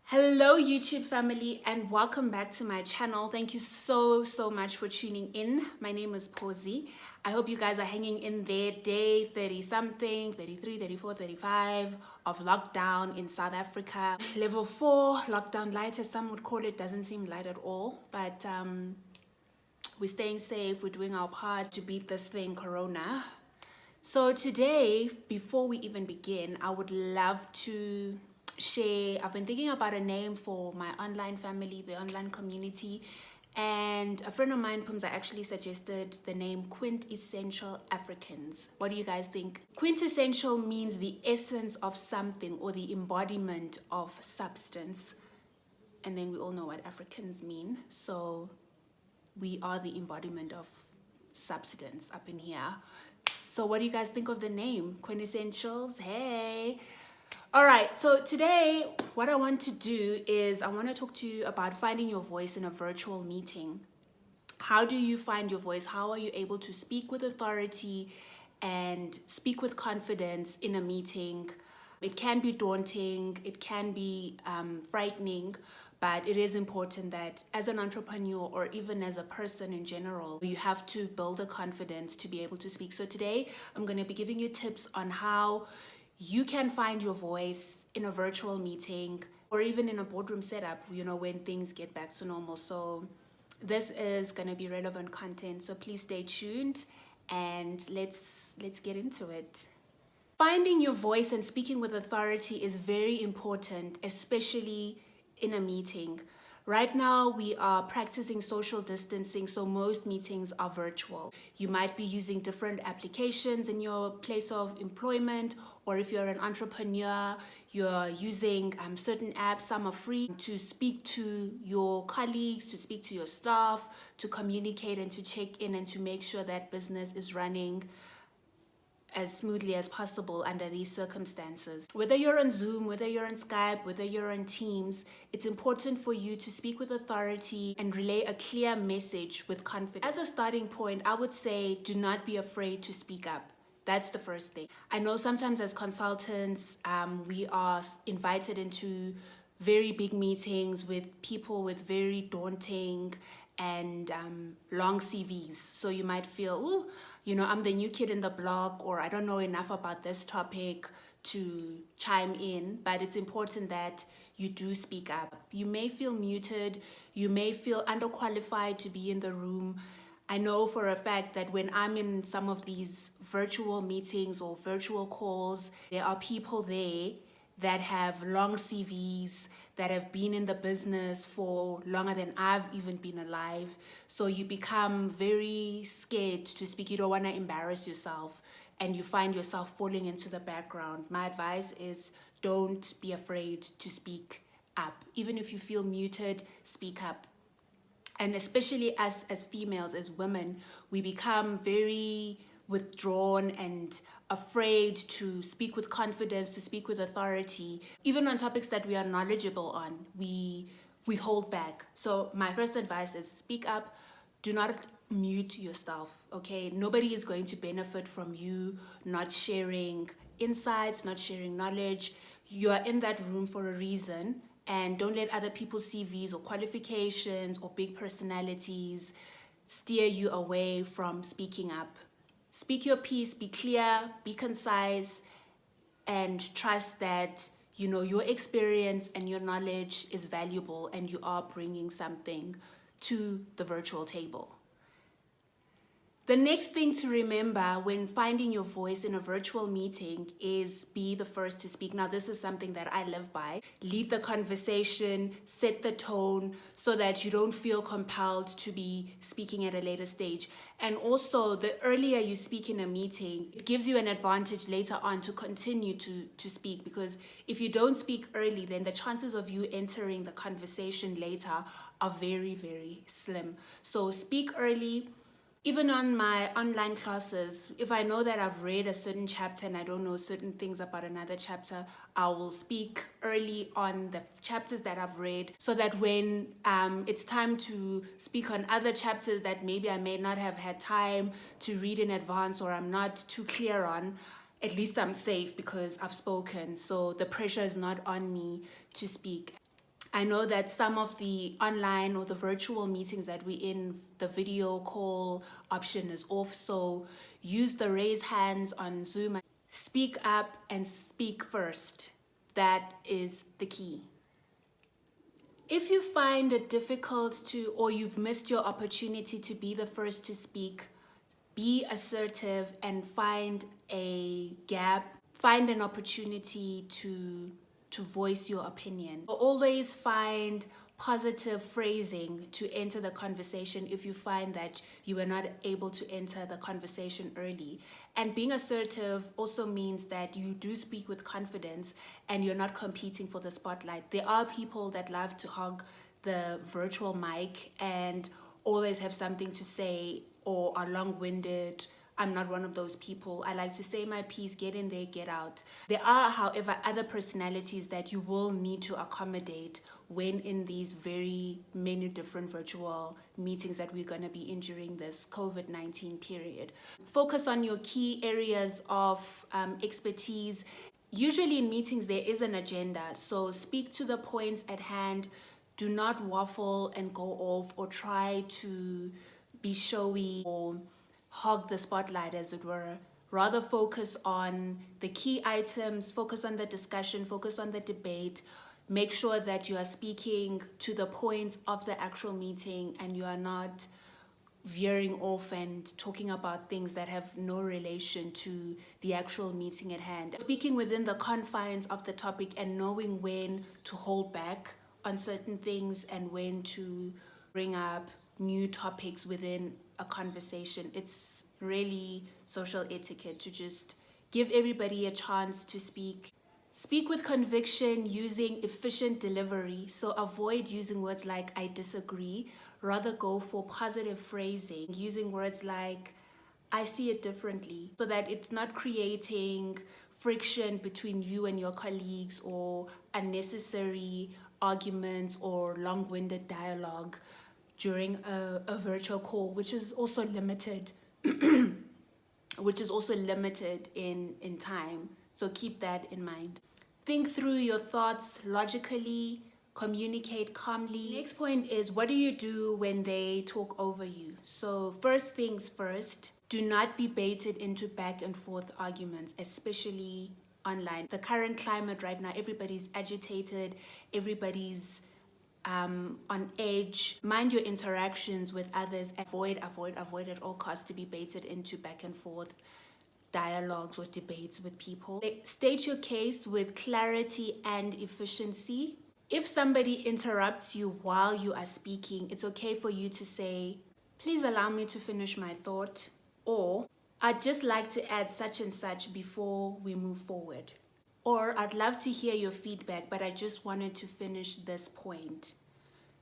Hello YouTube family and welcome back to my channel. Thank you so much for tuning in. My name is Posy. I hope you guys are hanging in there. Day 30 something, 33, 34, 35 of lockdown in South Africa. Level 4 lockdown light, as some would call it. Doesn't seem light at all, but we're staying safe. We're doing our part to beat this thing, Corona. So today, before we even begin, I would love to share. I've been thinking about a name for my online family, the online community, and a friend of mine, Pumza, actually suggested the name Quintessential Africans. What do you guys think? Quintessential means the essence of something or the embodiment of substance. And then we all know what Africans mean. So we are the embodiment of substance up in here. So what do you guys think of the name? Quintessentials? Hey. All right, so today what I want to do is I want to talk to you about finding your voice in a virtual meeting. How do you find your voice? How are you able to speak with authority and speak with confidence in a meeting? It can be daunting, it can be frightening, but it is important that as an entrepreneur or even as a person in general, you have to build a confidence to be able to speak. So today I'm going to be giving you tips on how you can find your voice in a virtual meeting or even in a boardroom setup, when things get back to normal. So this is going to be relevant content. So please stay tuned and let's get into it. Finding your voice and speaking with authority is very important, especially in a meeting. Right now, we are practicing social distancing, so most meetings are virtual. You might be using different applications in your place of employment, or if you're an entrepreneur, you're using certain apps. Some are free to speak to your colleagues, to speak to your staff, to communicate and to check in and to make sure that business is running as smoothly as possible under these circumstances. Whether you're on Zoom, whether you're on Skype, whether you're on Teams, it's important for you to speak with authority and relay a clear message with confidence. As a starting point, I would say do not be afraid to speak up. That's the first thing. I know sometimes as consultants, we are invited into very big meetings with people with very daunting and long CVs. So you might feel, I'm the new kid in the block, or I don't know enough about this topic to chime in, but it's important that you do speak up. You may feel muted, you may feel underqualified to be in the room. I know for a fact that when I'm in some of these virtual meetings or virtual calls, there are people there that have long CVs, that have been in the business for longer than I've even been alive. So you become very scared to speak. You don't want to embarrass yourself and you find yourself falling into the background. My advice is don't be afraid to speak up. Even if you feel muted, speak up. And especially us as females, as women, we become very withdrawn and afraid to speak with confidence, to speak with authority. Even on topics that we are knowledgeable on, we hold back. So my first advice is speak up. Do not mute yourself, okay? Nobody is going to benefit from you not sharing insights, not sharing knowledge. You are in that room for a reason, and don't let other people's CVs or qualifications or big personalities steer you away from speaking up. Speak your piece, be clear, be concise, and trust that your experience and your knowledge is valuable and you are bringing something to the virtual table. The next thing to remember when finding your voice in a virtual meeting is be the first to speak. Now, this is something that I live by. Lead the conversation, set the tone so that you don't feel compelled to be speaking at a later stage. And also, the earlier you speak in a meeting, it gives you an advantage later on to continue to speak, because if you don't speak early, then the chances of you entering the conversation later are very, very slim. So speak early. Even on my online classes, if I know that I've read a certain chapter and I don't know certain things about another chapter, I will speak early on the chapters that I've read, so that when it's time to speak on other chapters that maybe I may not have had time to read in advance or I'm not too clear on, at least I'm safe because I've spoken. So the pressure is not on me to speak. I know that some of the online or the virtual meetings that we're in, the video call option is off. So use the raise hands on Zoom. Speak up and speak first. That is the key. If you find it difficult to, or you've missed your opportunity to be the first to speak, be assertive and find a gap, find an opportunity to voice your opinion. Always find positive phrasing to enter the conversation if you find that you were not able to enter the conversation early. And being assertive also means that you do speak with confidence and you're not competing for the spotlight. There are people that love to hog the virtual mic and always have something to say or are long-winded. I'm not one of those people. I like to say my piece, get in there, get out. There are, however, other personalities that you will need to accommodate when in these very many different virtual meetings that we're going to be in during this COVID-19 period. Focus on your key areas of expertise. Usually in meetings, there is an agenda, so speak to the points at hand. Do not waffle and go off or try to be showy or hog the spotlight, as it were. Rather focus on the key items, focus on the discussion, focus on the debate. Make sure that you are speaking to the point of the actual meeting and you are not veering off and talking about things that have no relation to the actual meeting at hand. Speaking within the confines of the topic and knowing when to hold back on certain things and when to bring up new topics within a conversation. It's really social etiquette to just give everybody a chance to speak. Speak with conviction using efficient delivery. So avoid using words like I disagree. Rather go for positive phrasing, using words like I see it differently, so that it's not creating friction between you and your colleagues or unnecessary arguments or long-winded dialogue during a virtual call, which is also limited in time. So keep that in mind. Think through your thoughts logically, communicate calmly. Next point is, what do you do when they talk over you? So first things first, do not be baited into back and forth arguments, especially online. The current climate right now, everybody's agitated, everybody's on edge. Mind your interactions with others. Avoid at all costs to be baited into back and forth dialogues or debates with people. State your case with clarity and efficiency. If somebody interrupts you while you are speaking, it's okay for you to say, please allow me to finish my thought, or I'd just like to add such and such before we move forward. Or I'd love to hear your feedback, but I just wanted to finish this point.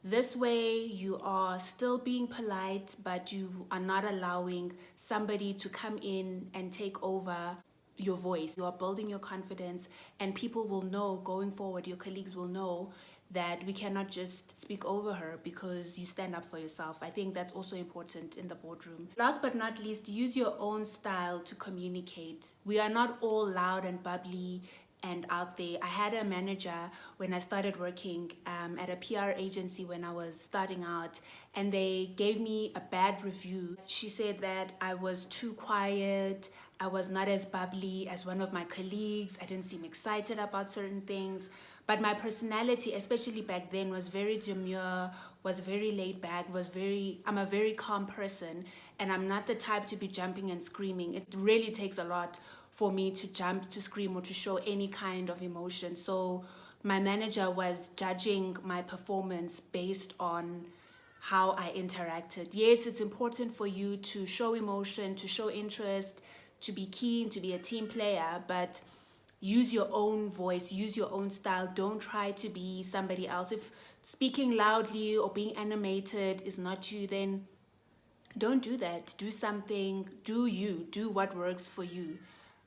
This way you are still being polite, but you are not allowing somebody to come in and take over your voice. You are building your confidence, and people will know going forward, your colleagues will know that we cannot just speak over her because you stand up for yourself. I think that's also important in the boardroom. Last but not least, use your own style to communicate. We are not all loud and bubbly and out there. I had a manager when I started working at a PR agency when I was starting out, and they gave me a bad review. She said that I was too quiet, I was not as bubbly as one of my colleagues, I didn't seem excited about certain things. But my personality, especially back then, was very demure, was very laid back, I'm a very calm person, and I'm not the type to be jumping and screaming. It really takes a lot for me to jump, to scream, or to show any kind of emotion. So my manager was judging my performance based on how I interacted. Yes, it's important for you to show emotion, to show interest, to be keen, to be a team player, but use your own voice, use your own style. Don't try to be somebody else. If speaking loudly or being animated is not you, then don't do that. Do something, do you, do what works for you.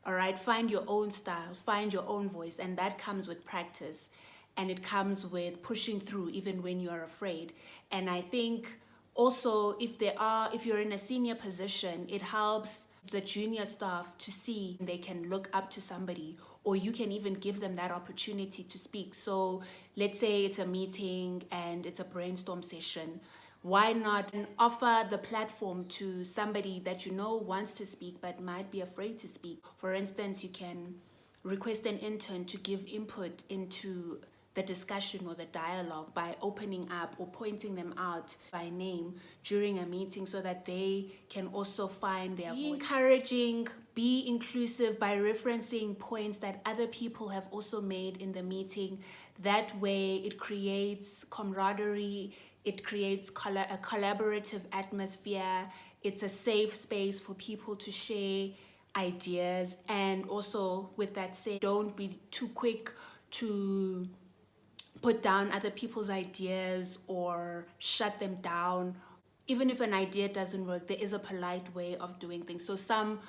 All right, find your own style, find your own voice, and that comes with practice, and it comes with pushing through even when you are afraid. And I think also if you're in a senior position, it helps the junior staff to see they can look up to somebody, or you can even give them that opportunity to speak. So let's say it's a meeting and it's a brainstorm session. Why not offer the platform to somebody that you know wants to speak but might be afraid to speak? For instance, you can request an intern to give input into the discussion or the dialogue by opening up or pointing them out by name during a meeting so that they can also find their voice. Encouraging, be inclusive by referencing points that other people have also made in the meeting. That way it creates camaraderie, it creates a collaborative atmosphere. It's a safe space for people to share ideas. And also, with that said, don't be too quick to put down other people's ideas or shut them down. Even if an idea doesn't work, there is a polite way of doing things. So some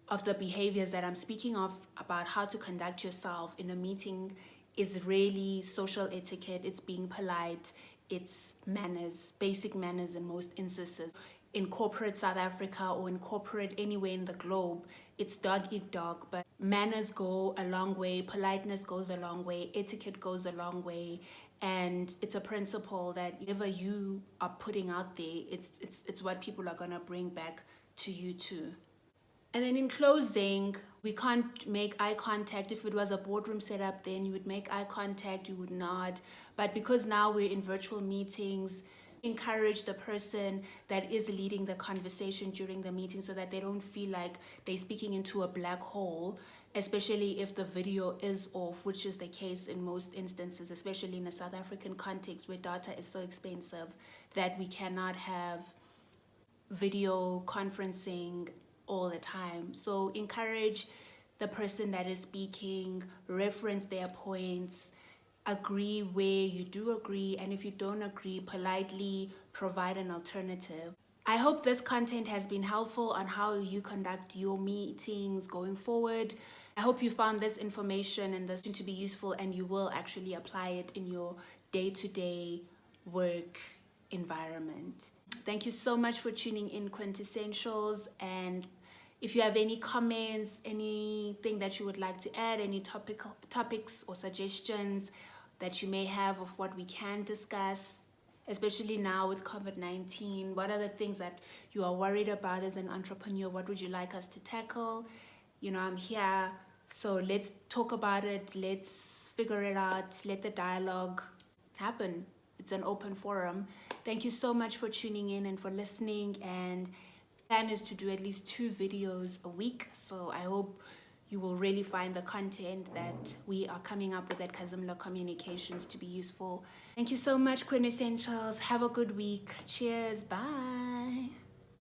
of the behaviors that I'm speaking of about how to conduct yourself in a meeting is really social etiquette. It's being polite. It's manners, basic manners in most instances. In corporate South Africa or in corporate anywhere in the globe, it's dog eat dog, but manners go a long way, politeness goes a long way, etiquette goes a long way, and it's a principle that whatever you are putting out there, it's what people are gonna bring back to you too. And then in closing, we can't make eye contact. If it was a boardroom setup, then you would make eye contact, you would nod. But because now we're in virtual meetings, encourage the person that is leading the conversation during the meeting so that they don't feel like they're speaking into a black hole, especially if the video is off, which is the case in most instances, especially in a South African context where data is so expensive that we cannot have video conferencing all the time. So encourage the person that is speaking, reference their points, agree where you do agree, and if you don't agree, politely provide an alternative. I hope this content has been helpful on how you conduct your meetings going forward. I hope you found this information and this to be useful and you will actually apply it in your day-to-day work environment. Thank you so much for tuning in, Quintessentials, and if you have any comments, anything that you would like to add, any topics or suggestions that you may have of what we can discuss, especially now with COVID-19, what are the things that you are worried about as an entrepreneur? What would you like us to tackle? You know, I'm here, so let's talk about it. Let's figure it out. Let the dialogue happen. It's an open forum. Thank you so much for tuning in and for listening. And plan is to do at least 2 videos a week. So I hope you will really find the content that we are coming up with at Kazimla Communications to be useful. Thank you so much, Quintessentials. Have a good week. Cheers. Bye.